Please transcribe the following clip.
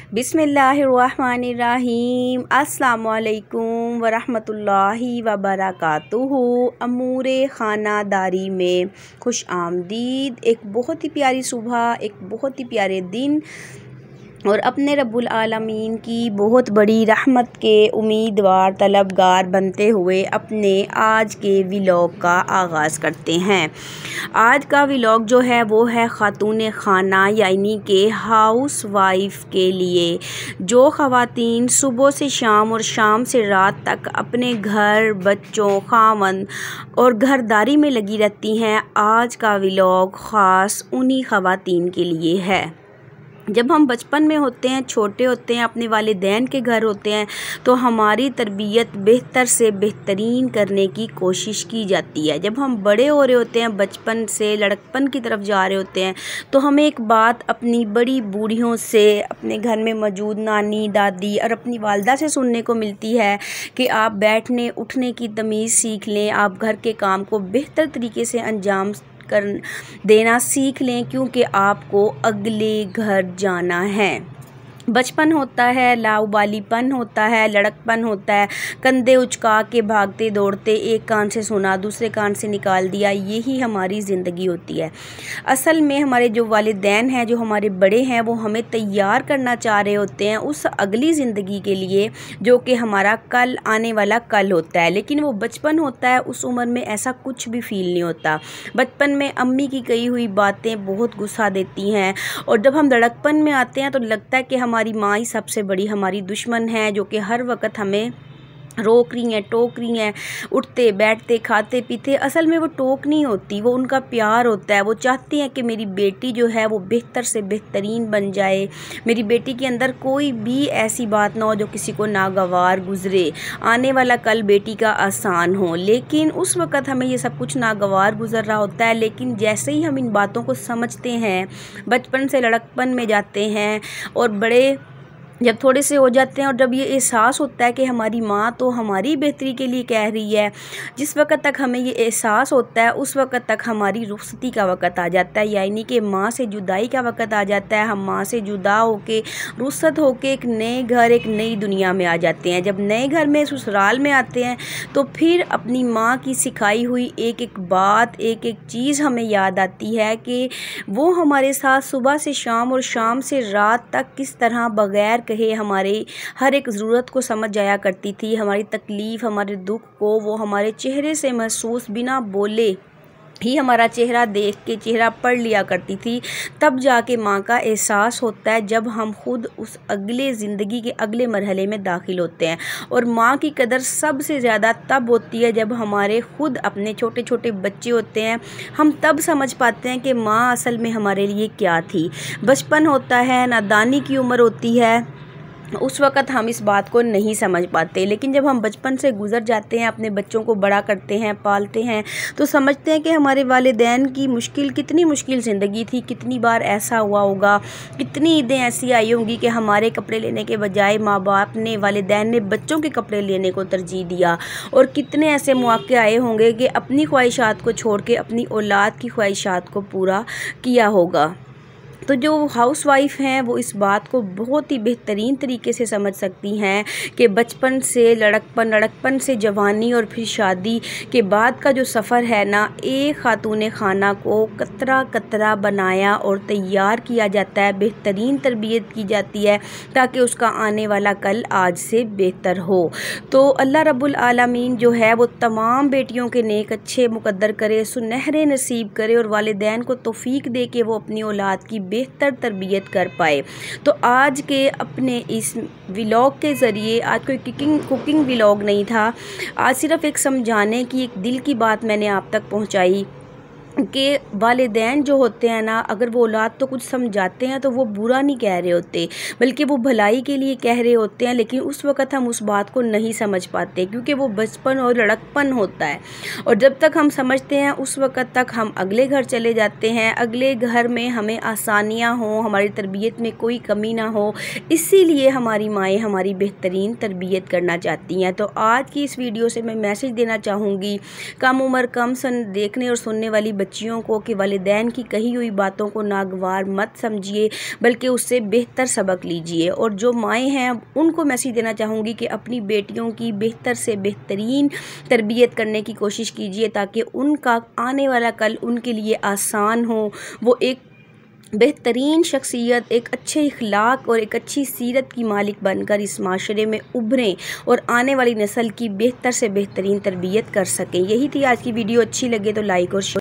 बिस्मिल्लाहिर्रहमानिर्रहीम। अस्सलामुअलैकुम वरहमतुल्लाहि वबरकातुहू। अमूरे ख़ानादारी में खुश आमदीद। एक बहुत ही प्यारी सुबह, एक बहुत ही प्यारे दिन और अपने रब्बुल आलमीन की बहुत बड़ी रहमत के उम्मीदवार तलबगार बनते हुए अपने आज के व्लॉग का आगाज़ करते हैं। आज का व्लॉग जो है वो है ख़ातून खाना यानी कि हाउस वाइफ के लिए, जो ख़वातीन सुबह से शाम और शाम से रात तक अपने घर, बच्चों, खावंद और घरदारी में लगी रहती हैं। आज का व्लॉग ख़ास उन्हीं ख़वातीन के लिए है। जब हम बचपन में होते हैं, छोटे होते हैं, अपने वालिदैन के घर होते हैं तो हमारी तरबियत बेहतर से बेहतरीन करने की कोशिश की जाती है। जब हम बड़े हो रहे होते हैं, बचपन से लड़कपन की तरफ जा रहे होते हैं तो हमें एक बात अपनी बड़ी बूढ़ियों से, अपने घर में मौजूद नानी, दादी और अपनी वालदा से सुनने को मिलती है कि आप बैठने उठने की तमीज़ सीख लें, आप घर के काम को बेहतर तरीके से अंजाम कर देना सीख लें, क्योंकि आपको अगले घर जाना है। बचपन होता है, लाउबालीपन होता है, लड़कपन होता है, कंधे उचका के भागते दौड़ते, एक कान से सुना दूसरे कान से निकाल दिया, यही हमारी ज़िंदगी होती है। असल में हमारे जो वालिदैन हैं, जो हमारे बड़े हैं, वो हमें तैयार करना चाह रहे होते हैं उस अगली ज़िंदगी के लिए जो कि हमारा कल आने वाला कल होता है। लेकिन वो बचपन होता है, उस उम्र में ऐसा कुछ भी फ़ील नहीं होता। बचपन में अम्मी की कही हुई बातें बहुत गुस्सा देती हैं और जब हम लड़कपन में आते हैं तो लगता है कि हमारी माँ ही सबसे बड़ी हमारी दुश्मन है, जो कि हर वक्त हमें रोक रही हैं, टोक रही हैं, उठते बैठते खाते पीते। असल में वो टोक नहीं होती, वो उनका प्यार होता है। वो चाहती हैं कि मेरी बेटी जो है वो बेहतर से बेहतरीन बन जाए, मेरी बेटी के अंदर कोई भी ऐसी बात ना हो जो किसी को नागवार गुजरे, आने वाला कल बेटी का आसान हो। लेकिन उस वक़्त हमें ये सब कुछ नागवार गुजर रहा होता है। लेकिन जैसे ही हम इन बातों को समझते हैं, बचपन से लड़कपन में जाते हैं और बड़े जब थोड़े से हो जाते हैं और जब ये एहसास होता है कि हमारी माँ तो हमारी बेहतरी के लिए कह रही है, जिस वक़्त तक हमें ये एहसास होता है उस वक़्त तक हमारी रुखसती का वक़्त आ जाता है, यानी कि माँ से जुदाई का वक़्त आ जाता है। हम माँ से जुदा होके, रुखसत होके एक नए घर, एक नई दुनिया में आ जाते हैं। जब नए घर में, ससुराल में आते हैं तो फिर अपनी माँ की सिखाई हुई एक एक बात, एक एक चीज़ हमें याद आती है कि वो हमारे साथ सुबह से शाम और शाम से रात तक किस तरह बग़ैर कहे हमारे हर एक ज़रूरत को समझ जाया करती थी। हमारी तकलीफ़, हमारे दुख को वो हमारे चेहरे से महसूस, बिना बोले ही हमारा चेहरा देख के, चेहरा पढ़ लिया करती थी। तब जाके माँ का एहसास होता है जब हम खुद उस अगले ज़िंदगी के अगले मरहले में दाखिल होते हैं। और माँ की कदर सबसे ज़्यादा तब होती है जब हमारे खुद अपने छोटे छोटे बच्चे होते हैं। हम तब समझ पाते हैं कि माँ असल में हमारे लिए क्या थी। बचपन होता है, नादानी की उम्र होती है, उस वक़्त हम इस बात को नहीं समझ पाते। लेकिन जब हम बचपन से गुज़र जाते हैं, अपने बच्चों को बड़ा करते हैं, पालते हैं, तो समझते हैं कि हमारे वालिदैन की मुश्किल, कितनी मुश्किल ज़िंदगी थी। कितनी बार ऐसा हुआ होगा, कितनी ईदें ऐसी आई होंगी कि हमारे कपड़े लेने के बजाय माँ बाप ने, वालिदैन ने बच्चों के कपड़े लेने को तरजीह दिया। और कितने ऐसे मौक़े आए होंगे कि अपनी ख्वाहिशात को छोड़ के अपनी औलाद की ख्वाहिशात को पूरा किया होगा। तो जो हाउस वाइफ हैं वो इस बात को बहुत ही बेहतरीन तरीके से समझ सकती हैं कि बचपन से लड़कपन, लड़कपन से जवानी और फिर शादी के बाद का जो सफ़र है ना, एक ख़ातून खाना को कतरा कतरा बनाया और तैयार किया जाता है, बेहतरीन तरबियत की जाती है ताकि उसका आने वाला कल आज से बेहतर हो। तो अल्लाह रब्बुल आलमीन जो है वो तमाम बेटियों के नेक अच्छे मुक़द्दर करे, सुनहरे नसीब करे और वालिदैन को तौफ़ीक दे के वो अपनी औलाद की बेहतर तरबियत कर पाए। तो आज के अपने इस व्लॉग के ज़रिए, आज कोई कुकिंग व्लॉग नहीं था, आज सिर्फ़ एक समझाने की, एक दिल की बात मैंने आप तक पहुंचाई कि वालिदैन जो होते हैं ना, अगर वो औलाद तो कुछ समझाते हैं तो वो बुरा नहीं कह रहे होते, बल्कि वो भलाई के लिए कह रहे होते हैं। लेकिन उस वक़्त हम उस बात को नहीं समझ पाते क्योंकि वो बचपन और लड़कपन होता है। और जब तक हम समझते हैं उस वक़्त तक हम अगले घर चले जाते हैं, अगले घर में हमें आसानियाँ हों, हमारी तरबियत में कोई कमी ना हो, इसीलिए हमारी माएँ हमारी बेहतरीन तरबियत करना चाहती हैं। तो आज की इस वीडियो से मैं मैसेज देना चाहूँगी कम उम्र, कम सन देखने और सुनने वाली बच्चियों को कि वालिदैन की कही हुई बातों को नागवार मत समझिए, बल्कि उससे बेहतर सबक लीजिए। और जो माएँ हैं उनको मैसेज देना चाहूँगी कि अपनी बेटियों की बेहतर से बेहतरीन तरबियत करने की कोशिश कीजिए, ताकि उनका आने वाला कल उनके लिए आसान हो। वो एक बेहतरीन शख्सियत, एक अच्छे इखलाक और एक अच्छी सीरत की मालिक बनकर इस माशरे में उभरें और आने वाली नस्ल की बेहतर से बेहतरीन तरबियत कर सकें। यही थी आज की वीडियो। अच्छी लगे तो लाइक और शेयर